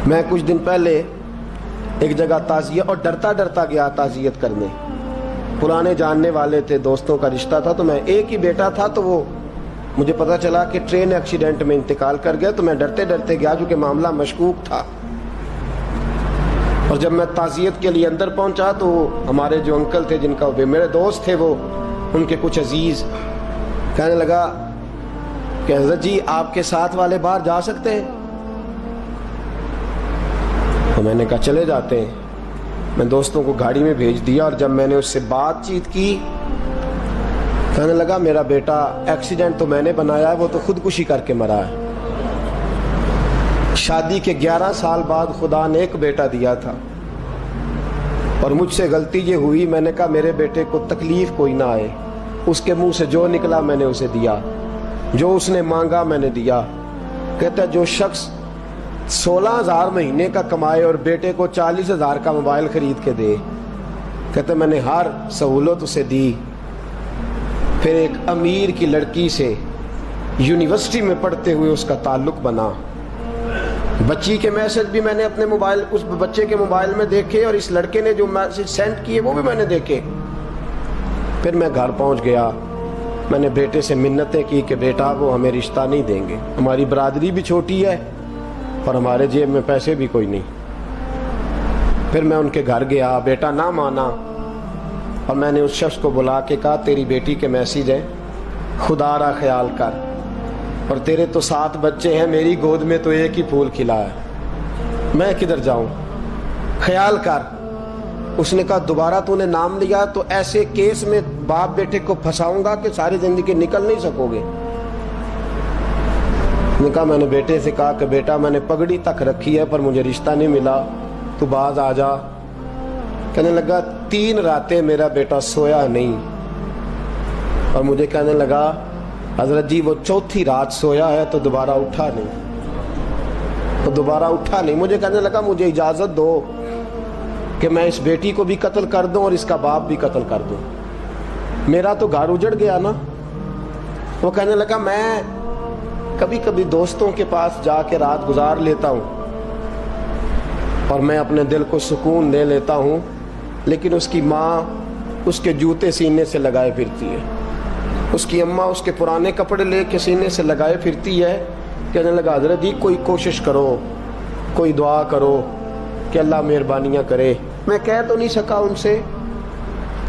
میں کچھ دن پہلے ایک جگہ تعزیت اور ڈرتا ڈرتا گیا تعزیت کرنے. پرانے جاننے والے تھے, دوستوں کا رشتہ تھا, تو میں ایک ہی بیٹا تھا, تو وہ مجھے پتا چلا کہ ٹرین ایکسیڈنٹ میں انتقال کر گیا. تو میں ڈرتے ڈرتے گیا کیونکہ معاملہ مشکوک تھا. اور جب میں تعزیت کے لیے اندر پہنچا تو ہمارے جو انکل تھے, جن کا میرے دوست تھے, وہ ان کے کچھ عزیز کہنے لگا کہ حضرت جی آپ کے ساتھ والے باہر جا سکتے ہیں؟ تو میں نے کہا چلے جاتے ہیں. میں دوستوں کو گاڑی میں بھیج دیا, اور جب میں نے اس سے بات چیت کی, کہنے لگا میرا بیٹا ایکسیڈنٹ تو میں نے بنایا ہے, وہ تو خودکشی کر کے مرا ہے. شادی کے 11 سال بعد خدا نے ایک بیٹا دیا تھا, اور مجھ سے غلطی یہ ہوئی, میں نے کہا میرے بیٹے کو تکلیف کوئی نہ آئے. اس کے منہ سے جو نکلا میں نے اسے دیا, جو اس نے مانگا میں نے دیا. کہتا ہے جو شخص 16,000 مہینے کا کمائے اور بیٹے کو 40,000 کا موبائل خرید کے دے, کہتا ہے میں نے ہر سہولت اسے دی. پھر ایک امیر کی لڑکی سے یونیورسٹی میں پڑھتے ہوئے اس کا تعلق بنا. بچی کے میسج بھی میں نے اپنے موبائل, اس بچے کے موبائل میں دیکھے, اور اس لڑکے نے جو میسج سینڈ کیے وہ بھی میں نے دیکھے. پھر میں گھر پہنچ گیا, میں نے بیٹے سے منتیں کی کہ بیٹا وہ ہمیں رشتہ نہیں دیں گے, ہماری برادری بھی چھوٹی ہے اور ہمارے جیب میں پیسے بھی کوئی نہیں. پھر میں ان کے گھر گیا, بیٹا نہ مانا, اور میں نے اس شخص کو بلا کے کہا تیری بیٹی کے میسیج ہیں, خدا را خیال کر, اور تیرے تو 7 بچے ہیں, میری گود میں تو ایک ہی پھول کھلا ہے, میں کدھر جاؤں, خیال کر. اس نے کہا دوبارہ تو نے نام لیا تو ایسے کیس میں باپ بیٹے کو پھنساؤں گا کہ ساری زندگی نکل نہیں سکو گے. نے کہا میں نے بیٹے سے کہا کہ بیٹا میں نے پگڑی تک رکھی ہے پر مجھے رشتہ نہیں ملا, تو باز آ جا. کہنے لگا 3 راتیں میرا بیٹا سویا نہیں, اور مجھے کہنے لگا حضرت جی وہ 4تھی رات سویا ہے تو دوبارہ اٹھا نہیں. مجھے کہنے لگا مجھے اجازت دو کہ میں اس بیٹی کو بھی قتل کر دوں اور اس کا باپ بھی قتل کر دوں, میرا تو گھر اجڑ گیا نا. وہ کہنے لگا میں کبھی کبھی دوستوں کے پاس جا کے رات گزار لیتا ہوں اور میں اپنے دل کو سکون دے لیتا ہوں, لیکن اس کی ماں اس کے جوتے سینے سے لگائے پھرتی ہے, اس کی اماں اس کے پرانے کپڑے لے کے سینے سے لگائے پھرتی ہے. کہنے لگا حضرت جی کوئی کوشش کرو, کوئی دعا کرو کہ اللہ مہربانیاں کرے. میں کہہ تو نہیں سکا ان سے,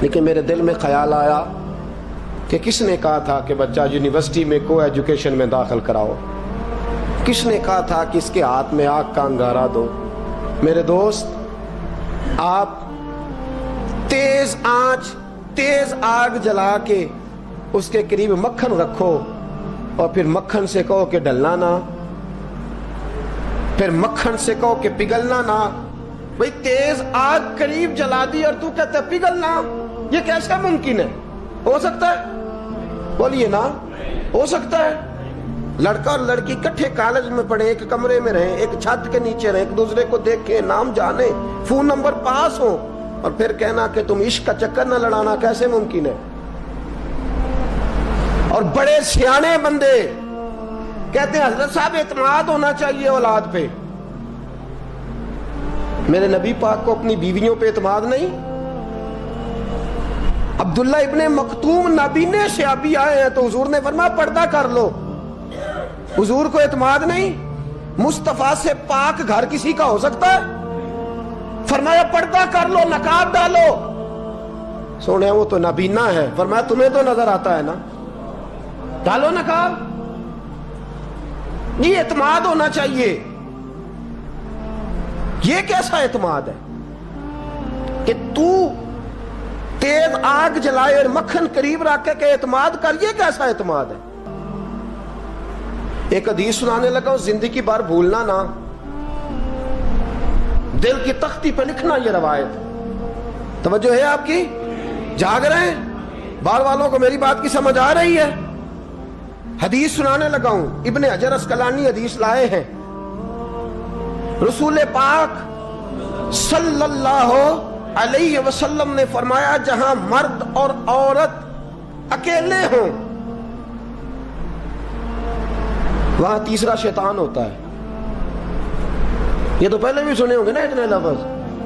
لیکن میرے دل میں خیال آیا کہ کس نے کہا تھا کہ بچہ یونیورسٹی میں کو ایجوکیشن میں داخل کراؤ, کس نے کہا تھا کہ اس کے ہاتھ میں آگ کا انگارہ دو. میرے دوست, آپ تیز آنچ تیز آگ جلا کے اس کے قریب مکھن رکھو, اور پھر مکھن سے کہو کہ ڈلنا نہ, پھر مکھن سے کہو کہ پگھلنا نہ. بھئی تیز آگ قریب جلا دی اور تو کہتا ہے پگھلنا, یہ کیسا ممکن ہے؟ ہو سکتا ہے؟ بولیے نا, ہو سکتا ہے؟ لڑکا اور لڑکی کٹھے کالج میں پڑھیں, ایک کمرے میں رہیں, ایک چھت کے نیچے رہیں, ایک دوسرے کو دیکھیں, نام جانیں, فون نمبر پاس ہو, اور پھر کہنا کہ تم عشق کا چکر نہ لڑانا, کیسے ممکن ہے؟ اور بڑے سیانے بندے کہتے ہیں حضرت صاحب اعتماد ہونا چاہیے اولاد پہ. میرے نبی پاک کو اپنی بیویوں پہ اعتماد نہیں؟ عبداللہ ابن مکتوم نابینے سے ابھی آئے ہیں تو حضور نے فرمایا پردہ کر لو. حضور کو اعتماد نہیں؟ مصطفیٰ سے پاک گھر کسی کا ہو سکتا ہے؟ فرمایا پردہ کر لو, نقاب ڈالو. سونے وہ تو نابینا ہے, فرمایا تمہیں تو نظر آتا ہے نا, ڈالو نقاب. یہ اعتماد ہونا چاہیے. یہ کیسا اعتماد ہے کہ تو تیز آگ جلائے اور مکھن قریب رکھ کے اعتماد کر, یہ کیسا اعتماد ہے؟ ایک حدیث سنانے لگا, زندگی بھر بھولنا نہ, دل کی تختی پہ لکھنا یہ روایت. توجہ ہے آپ کی؟ جاگ رہے ہیں؟ باہر والوں کو میری بات کی سمجھ آ رہی ہے؟ حدیث سنانے لگا ہوں, ابن حجر اسقلانی حدیث لائے ہیں. رسول پاک صلی اللہ علیہ وسلم نے فرمایا جہاں مرد اور عورت اکیلے ہوں وہاں تیسرا شیطان ہوتا ہے. یہ تو پہلے بھی سنے ہوں گے نا اتنے لفظ.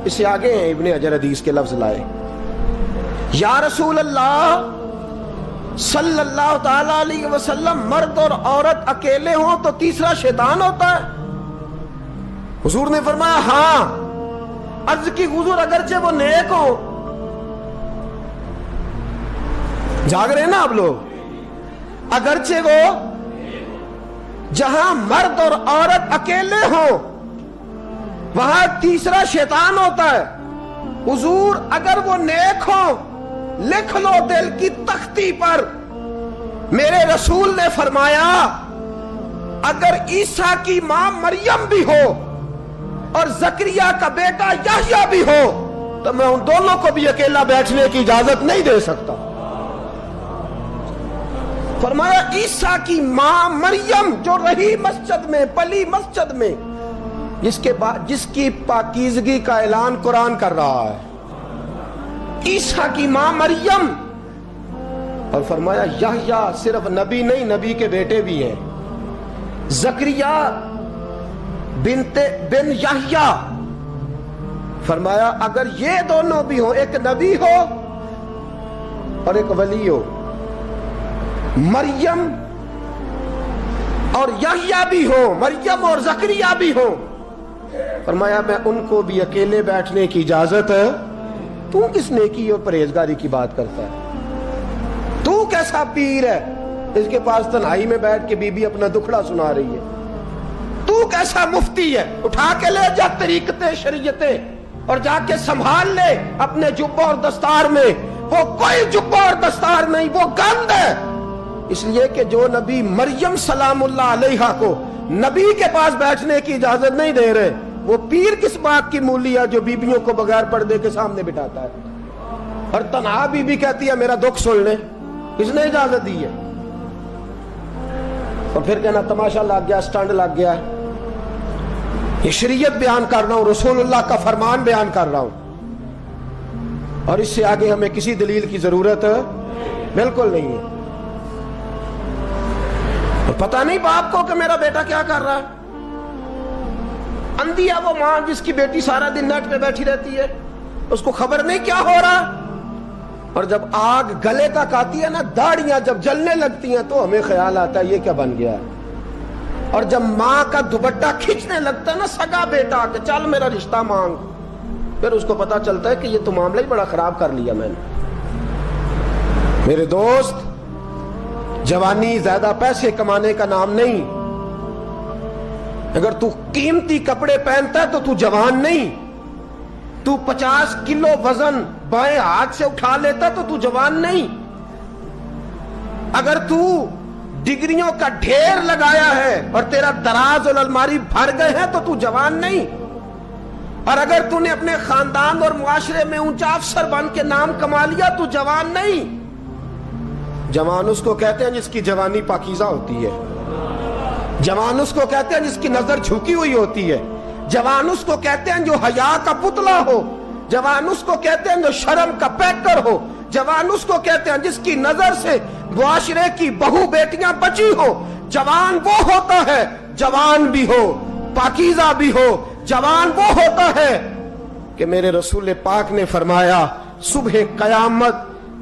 اس سے آگے ہیں ابن حجر حدیث کے لفظ لائے. یا رسول اللہ صلی اللہ تعالی علیہ وسلم، مرد اور عورت اکیلے ہوں تو تیسرا شیطان ہوتا ہے؟ حضور نے فرمایا ہاں. عرض کی حضور اگرچہ وہ نیک ہو. جاگ رہے ہیں نا آپ لوگ؟ اگرچہ وہ جہاں مرد اور عورت اکیلے ہوں وہاں تیسرا شیطان ہوتا ہے. حضور اگر وہ نیک ہو لکھ لو دل کی تختی پر. میرے رسول نے فرمایا اگر عیسیٰ کی ماں مریم بھی ہو اور زکریا کا بیٹا یحییٰ بھی ہو تو میں ان دونوں کو بھی اکیلا بیٹھنے کی اجازت نہیں دے سکتا. فرمایا عیسیٰ کی ماں مریم جو رہی مسجد میں، پلی مسجد میں، جس کی پاکیزگی کا اعلان قرآن کر رہا ہے، عیسیٰ کی ماں مریم. اور فرمایا یحییٰ صرف نبی نہیں، نبی کے بیٹے بھی ہیں. زکریا بن یحییٰ. فرمایا اگر یہ دونوں بھی ہوں، ایک نبی ہو اور ایک ولی ہو، مریم اور یحییٰ بھی ہو، مریم اور زکریا بھی ہو، فرمایا میں ان کو بھی اکیلے بیٹھنے کی اجازت ہے. تو کس نیکی اور پرہیزگاری کی بات کرتا ہے؟ تو کیسا پیر ہے اس کے پاس تنہائی میں بیٹھ کے بی بی اپنا دکھڑا سنا رہی ہے؟ تو کیسا مفتی ہے؟ اٹھا کے لے جا طریقتیں شریعتیں اور جا کے سنبھال لے اپنے جبہ اور دستار میں. وہ کوئی جبہ اور دستار نہیں، وہ گند ہے. اس لیے کہ جو نبی مریم سلام اللہ علیہا کو نبی کے پاس بیٹھنے کی اجازت نہیں دے رہے، وہ پیر کس بات کی مولی ہے جو بیبیوں کو بغیر پردے کے سامنے بٹھاتا ہے؟ اور تنہا بی بی کہتی ہے میرا دکھ سن لے. کس نے اجازت دی ہے؟ اور پھر کہنا تماشا لگ گیا، سٹنڈ لگ گیا. یہ شریعت بیان کر رہا ہوں، رسول اللہ کا فرمان بیان کر رہا ہوں، اور اس سے آگے ہمیں کسی دلیل کی ضرورت بالکل نہیں ہے. پتہ نہیں باپ کو کہ میرا بیٹا کیا کر رہا ہے. اندھی ہے وہ ماں جس کی بیٹی سارا دن نیٹ پہ بیٹھی رہتی ہے، اس کو خبر نہیں کیا ہو رہا. اور جب آگ گلے تک آتی ہے نا، داڑیاں جب جلنے لگتی ہیں تو ہمیں خیال آتا ہے یہ کیا بن گیا ہے. اور جب ماں کا دوپٹہ کھینچنے لگتا ہے نا سگا بیٹا کہ چل میرا رشتہ مانگ، پھر اس کو پتا چلتا ہے کہ یہ تو معاملہ ہی بڑا خراب کر لیا میں نے. میرے دوست، جوانی زیادہ پیسے کمانے کا نام نہیں. اگر تو قیمتی کپڑے پہنتا ہے تو تو جوان نہیں. تو 50 کلو وزن بائیں ہاتھ سے اٹھا لیتا تو تو جوان نہیں. اگر تو ڈگریوں کا ڈھیر لگایا ہے اور تیرا دراز اور الماری بھر گئے ہیں تو تو جوان نہیں. اور اگر تو نے اپنے خاندان اور معاشرے میں اونچا افسر بن کے نام کما لیا تو جوان نہیں. جوان اس کو کہتے ہیں جس کی جوانی پاکیزہ ہوتی ہے. جوان اس کو کہتے ہیں جس کی نظر جھکی ہوئی ہوتی ہے. جوان اس کو کہتے ہیں جو حیا کا پتلا ہو. جوان اس کو کہتے ہیں جو شرم کا پیکر ہو. جوان اس کو کہتے ہیں جس کی نظر سے معاشرے کی بہو بیٹیاں بچی ہو. جوان وہ ہوتا ہے، جوان بھی ہو پاکیزہ بھی ہو. جوان وہ ہوتا ہے کہ میرے رسول پاک نے فرمایا صبح قیامت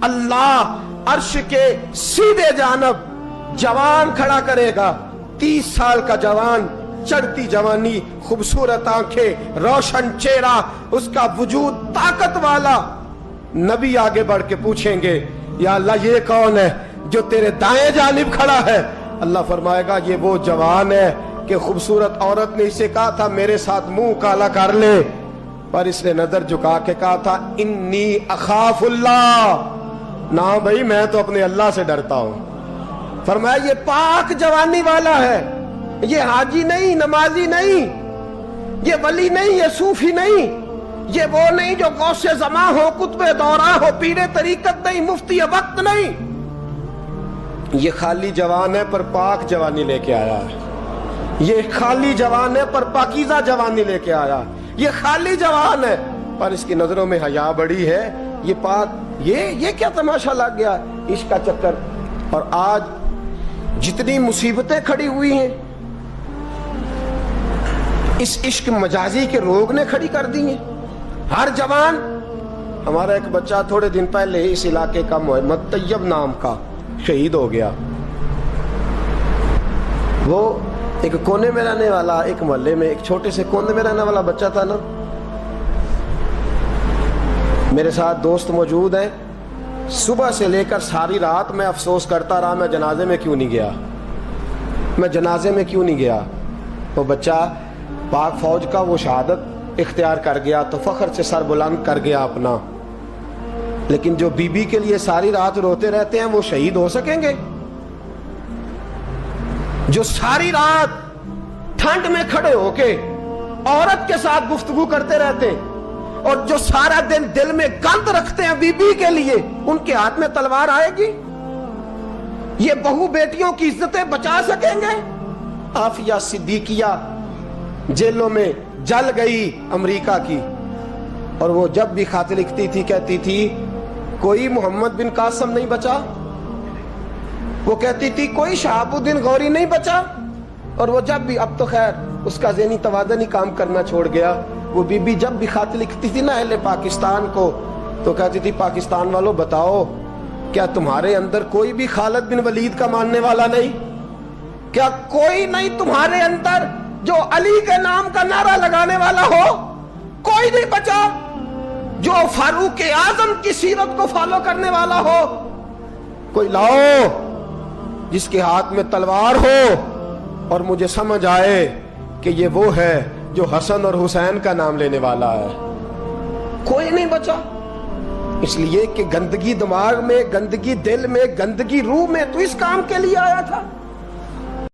اللہ عرش کے سیدھے جانب جوان کھڑا کرے گا. 30 سال کا جوان، چڑھتی جوانی، خوبصورت آنکھیں، روشن چہرہ، اس کا وجود طاقت والا. نبی آگے بڑھ کے پوچھیں گے یا اللہ یہ کون ہے جو تیرے دائیں جانب کھڑا ہے؟ اللہ فرمائے گا یہ وہ جوان ہے کہ خوبصورت عورت نے اسے کہا تھا میرے ساتھ منہ کالا کر لے، پر اس نے نظر جھکا کے کہا تھا انی اخاف اللہ. نہ بھائی میں تو اپنے اللہ سے ڈرتا ہوں. فرمایا یہ پاک جوانی والا ہے، یہ حاجی نہیں، نمازی نہیں، یہ ولی نہیں، یہ صوفی نہیں، یہ وہ نہیں جو غوث زماں ہو، قطب دورہ ہو، پیر طریقت نہیں، مفتی وقت نہیں. یہ خالی جوان ہے پر پاک جوانی لے کے آیا ہے. یہ خالی جوان ہے پر پاکیزہ جوانی لے کے آیا. یہ خالی جوان ہے پر اس کی نظروں میں حیا بڑی ہے. یہ پاک، یہ کیا تماشا لگ گیا عشق کا چکر. اور آج جتنی مصیبتیں کھڑی ہوئی ہیں، اس عشق مجازی کے روگ نے کھڑی کر دی ہیں. ہر جوان. ہمارا ایک بچہ تھوڑے دن پہلے اس علاقے کا محمد طیب نام کا شہید ہو گیا. وہ ایک کونے میں رہنے والا, ایک محلے میں ایک چھوٹے سے کونے میں رہنے والا بچہ تھا نا. میرے ساتھ دوست موجود ہیں. صبح سے لے کر ساری رات میں افسوس کرتا رہا میں جنازے میں کیوں نہیں گیا, میں جنازے میں کیوں نہیں گیا. وہ بچہ پاک فوج کا وہ شہادت اختیار کر گیا تو فخر سے سر بلند کر گیا اپنا. لیکن جو بی بی کے لیے ساری رات روتے رہتے ہیں وہ شہید ہو سکیں گے؟ جو ساری رات ٹھنڈ میں کھڑے ہو کے عورت کے ساتھ گفتگو کرتے رہتے ہیں اور جو سارا دن دل میں گند رکھتے ہیں بی بی کے لیے, ان کے ہاتھ میں تلوار آئے گی؟ یہ بہو بیٹیوں کی عزتیں بچا سکیں گے؟ عافیہ صدیقیہ جیلوں میں جل گئی امریکہ کی, اور وہ جب بھی خط لکھتی تھی کہتی تھی کوئی محمد بن قاسم نہیں بچا, وہ کہتی تھی کوئی شہاب الدین غوری نہیں بچا. اور وہ جب بھی, اب تو خیر اس کا ذہنی توازن ہی کام کرنا چھوڑ گیا, وہ بی بی جب بھی خط لکھتی تھی نا اہل پاکستان کو تو کہتی تھی پاکستان والوں بتاؤ کیا تمہارے اندر کوئی بھی خالد بن ولید کا ماننے والا نہیں؟ کیا کوئی نہیں تمہارے اندر جو علی کے نام کا نعرہ لگانے والا ہو؟ کوئی نہیں بچا جو فاروق اعظم کی سیرت کو فالو کرنے والا ہو. کوئی لاؤ جس کے ہاتھ میں تلوار ہو اور مجھے سمجھ آئے کہ یہ وہ ہے جو حسن اور حسین کا نام لینے والا ہے. کوئی نہیں بچا. اس لیے کہ گندگی دماغ میں, گندگی دل میں, گندگی روح میں تو اس کام کے لیے آیا تھا.